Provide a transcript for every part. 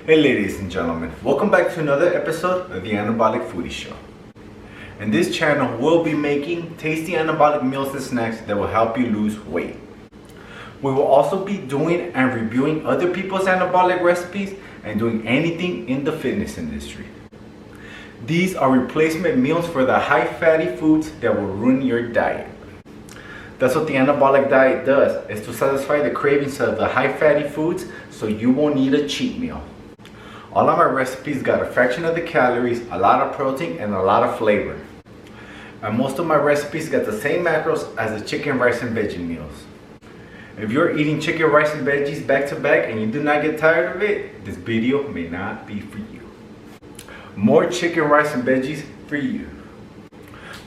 Hey ladies and gentlemen, welcome back to another episode of the Anabolic Foodie Show. In this channel, we'll be making tasty anabolic meals and snacks that will help you lose weight. We will also be doing and reviewing other people's anabolic recipes and doing anything in the fitness industry. These are replacement meals for the high fatty foods that will ruin your diet. That's what the anabolic diet does, is to satisfy the cravings of the high fatty foods so you won't need a cheat meal. All of my recipes got a fraction of the calories, a lot of protein, and a lot of flavor. And most of my recipes got the same macros as the chicken, rice, and veggie meals. If you're eating chicken, rice, and veggies back to back and you do not get tired of it, this video may not be for you. More chicken, rice, and veggies for you.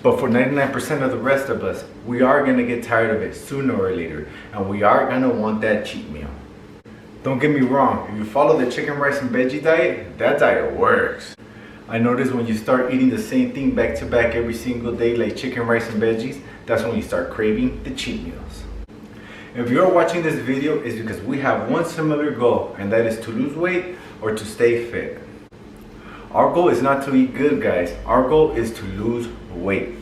But for 99% of the rest of us, we are going to get tired of it sooner or later, and we are going to want that cheat meal. Don't get me wrong, if you follow the chicken, rice, and veggie diet, that diet works. I notice when you start eating the same thing back to back every single day, like chicken, rice, and veggies, that's when you start craving the cheat meals. If you're watching this video, it's because we have one similar goal, and that is to lose weight or to stay fit. Our goal is not to eat good, guys. Our goal is to lose weight.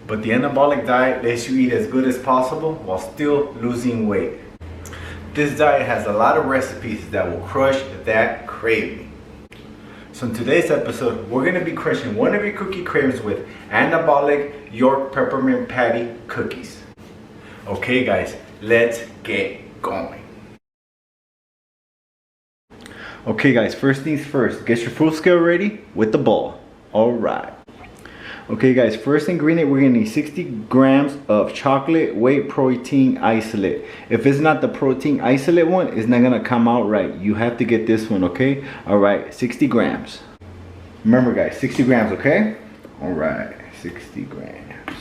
But the anabolic diet lets you eat as good as possible while still losing weight. This diet has a lot of recipes that will crush that craving. So in today's episode, we're going to be crushing one of your cookie cravings with anabolic York peppermint patty cookies. Okay guys, let's get going. Okay guys, first things first, get your full scale ready with the bowl. Alright. Okay guys, first ingredient, we're gonna need 60 grams of chocolate whey protein isolate. If it's not the protein isolate one, it's not gonna come out right. You have to get this one, okay? Alright, 60 grams. Remember guys, 60 grams, okay? Alright, 60 grams.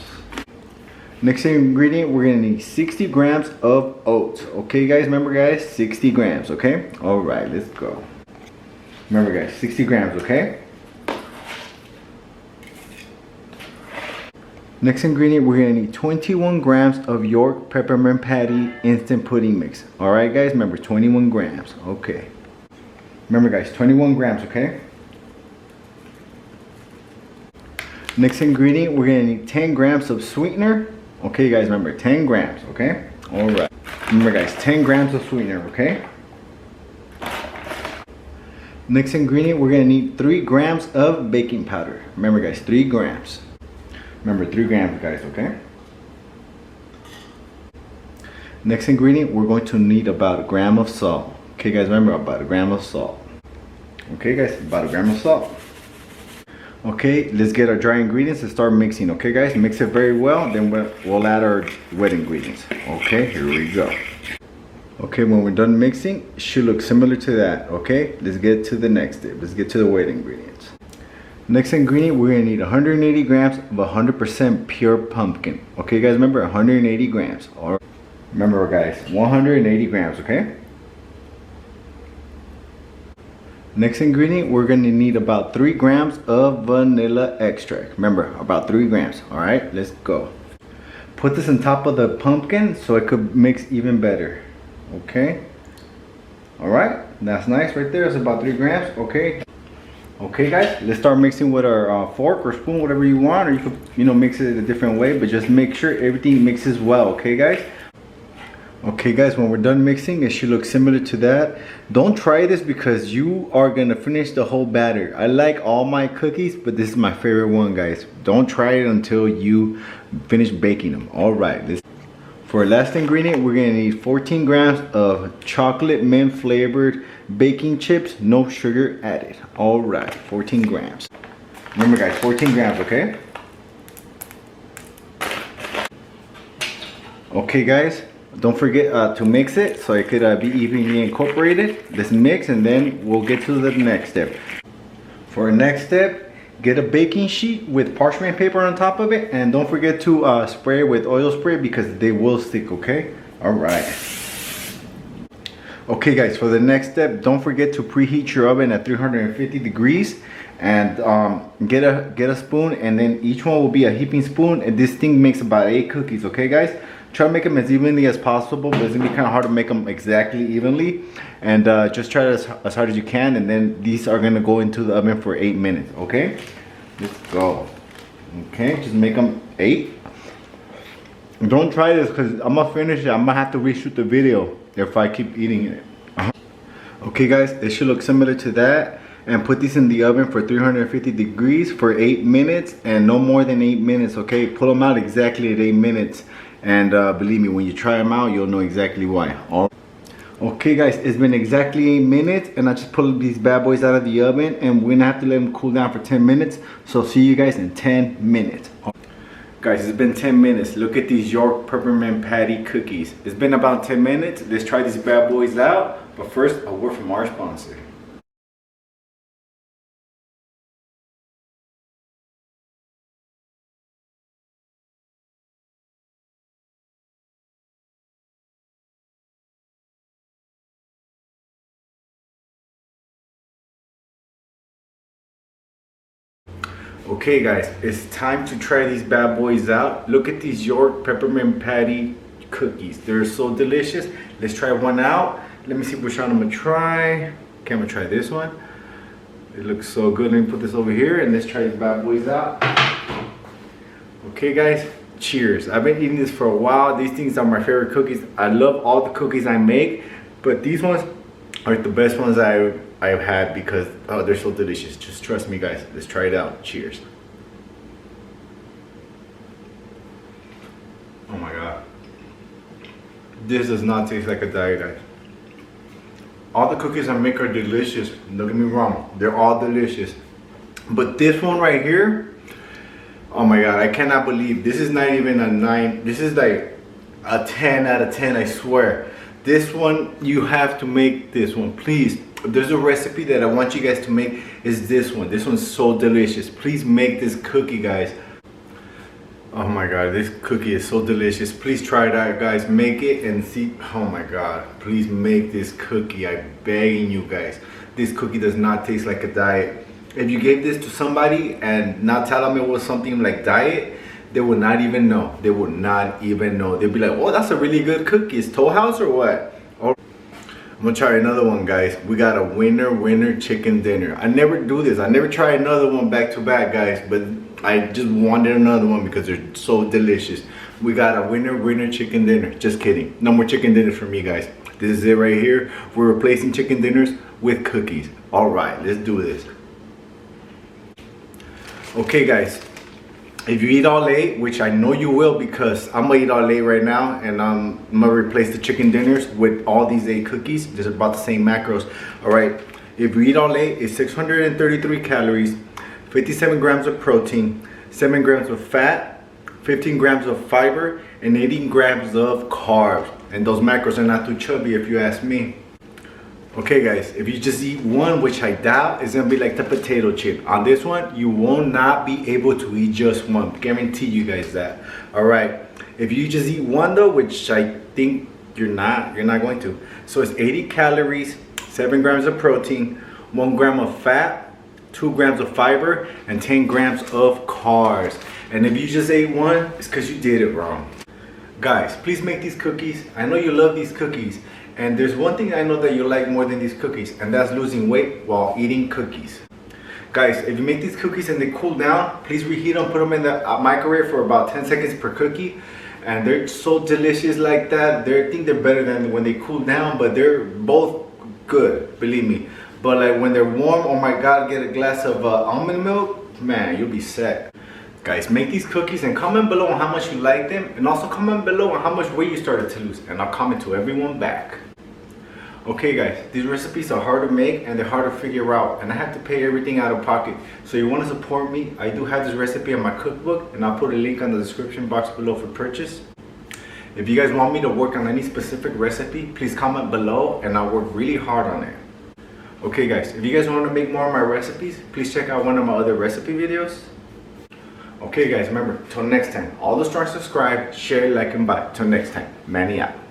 Next ingredient, we're gonna need 60 grams of oats. Okay guys, remember guys, 60 grams, okay? Alright, let's go. Remember guys, 60 grams, okay? Next ingredient, we're gonna need 21 grams of York peppermint patty instant pudding mix. Alright guys, remember 21 grams, okay. Remember guys, 21 grams, okay? Next ingredient, we're gonna need 10 grams of sweetener. Okay guys, remember 10 grams, okay? Alright. Remember guys, 10 grams of sweetener, okay? Next ingredient, we're gonna need 3 grams of baking powder. Remember guys, 3 grams. Remember 3 grams guys, okay? Next ingredient, we're going to need about a gram of salt. Okay guys, remember about a gram of salt. Okay guys, about a gram of salt. Okay, let's get our dry ingredients and start mixing. Okay guys, mix it very well, then we'll add our wet ingredients. Okay, here we go. Okay, when we're done mixing, it should look similar to that. Okay, let's get to the next step. Let's get to the wet ingredients. Next ingredient, we're gonna need 180 grams of 100% pure pumpkin. Okay guys, remember 180 grams. Or remember guys, 180 grams, okay? Next ingredient, we're gonna need about 3 grams of vanilla extract. Remember, about 3 grams. All right, let's go. Put this on top of the pumpkin so it could mix even better. Okay. All right, that's nice right there. It's about 3 grams, okay? Okay guys, let's start mixing with our fork or spoon, whatever you want, or you could, mix it a different way, but just make sure everything mixes well, okay guys? Okay guys, when we're done mixing, it should look similar to that. Don't try this because you are gonna finish the whole batter. I like all my cookies, but this is my favorite one guys. Don't try it until you finish baking them. All right, for our last ingredient, we're gonna need 14 grams of chocolate mint flavored baking chips, no sugar added. All right, 14 grams. Remember guys, 14 grams, okay? Okay guys, don't forget to mix it so it could be evenly incorporated. Let's mix and then we'll get to the next step. For our next step, get a baking sheet with parchment paper on top of it, and don't forget to spray it with oil spray because they will stick, okay? All right. Okay guys, for the next step, don't forget to preheat your oven at 350 degrees and get a spoon, and then each one will be a heaping spoon, and this thing makes about 8 cookies, okay guys? Try to make them as evenly as possible, but it's gonna be kind of hard to make them exactly evenly. And just try it as hard as you can, and then these are gonna go into the oven for 8 minutes, okay? Let's go. Okay, just make them 8. Don't try this because I'm gonna finish it. I'm gonna have to reshoot the video if I keep eating it. Okay guys, it should look similar to that. And put these in the oven for 350 degrees for 8 minutes and no more than 8 minutes, okay? Pull them out exactly at 8 minutes. And believe me, when you try them out, you'll know exactly why. Okay guys, it's been exactly 8 minutes and I just pulled these bad boys out of the oven and we're gonna have to let them cool down for 10 minutes. So see you guys in 10 minutes. Guys, it's been 10 minutes. Look at these York Peppermint Patty cookies. It's been about 10 minutes. Let's try these bad boys out. But first, a word from our sponsor. Okay guys, it's time to try these bad boys out. Look at these York Peppermint Patty cookies. They're so delicious. Let's try one out. Let me see which one I'm gonna try. Okay, I'm gonna try this one. It looks so good. Let me put this over here and let's try these bad boys out. Okay guys, cheers. I've been eating this for a while. These things are my favorite cookies. I love all the cookies I make, but these ones are the best ones I've had because they're so delicious. Just trust me guys. Let's try it out. Cheers. Oh my god. This does not taste like a diet, guys. All the cookies I make are delicious. Don't get me wrong. They're all delicious. But this one right here, oh my god, I cannot believe this is not even a 9. This is like a 10 out of 10, I swear. This one, you have to make this one, please. If there's a recipe that I want you guys to make, is this one. This one's so delicious. Please make this cookie, guys. Oh my god, this cookie is so delicious. Please try it out, guys. Make it and see. Oh my god, please make this cookie. I'm begging you guys. This cookie does not taste like a diet. If you gave this to somebody and not tell them it was something like diet, they would not even know. They would not even know. They'd be like, oh, that's a really good cookie. Is Toll House or what? Oh, I'm gonna try another one, guys. We got a winner chicken dinner. I never do this. I never try another one back to back, guys, but I just wanted another one because they're so delicious. We got a winner chicken dinner. Just kidding. No more chicken dinners for me, guys. This is it right here. We're replacing chicken dinners with cookies. All right, let's do this. Okay, guys. If you eat all 8, which I know you will because I'm gonna eat all 8 right now, and I'm gonna replace the chicken dinners with all these 8 cookies. These are about the same macros. All right. If you eat all 8, it's 633 calories. 57 grams of protein, 7 grams of fat, 15 grams of fiber, and 18 grams of carbs. And those macros are not too chubby if you ask me. Okay guys, if you just eat one, which I doubt, it's gonna be like the potato chip. On this one, you will not be able to eat just one. Guarantee you guys that. All right, if you just eat one though, which I think you're not going to. So it's 80 calories, 7 grams of protein, 1 gram of fat, 2 grams of fiber, and 10 grams of carbs. And if you just ate one, it's because you did it wrong. Guys, please make these cookies. I know you love these cookies. And there's one thing I know that you like more than these cookies, and that's losing weight while eating cookies. Guys, if you make these cookies and they cool down, please reheat them, put them in the microwave for about 10 seconds per cookie. And they're so delicious like that. I think they're better than when they cool down, but they're both good, believe me. But like when they're warm, oh my god, get a glass of almond milk, man, you'll be set. Guys, make these cookies and comment below on how much you like them, and also comment below on how much weight you started to lose, and I'll comment to everyone back. Okay guys, these recipes are hard to make and they're hard to figure out, and I have to pay everything out of pocket. So you want to support me, I do have this recipe in my cookbook, and I'll put a link on the description box below for purchase. If you guys want me to work on any specific recipe, please comment below and I'll work really hard on it. Okay guys, if you guys want to make more of my recipes, please check out one of my other recipe videos. Okay guys, remember, till next time, all the stars subscribe, share, like, and buy. Till next time, Manny out.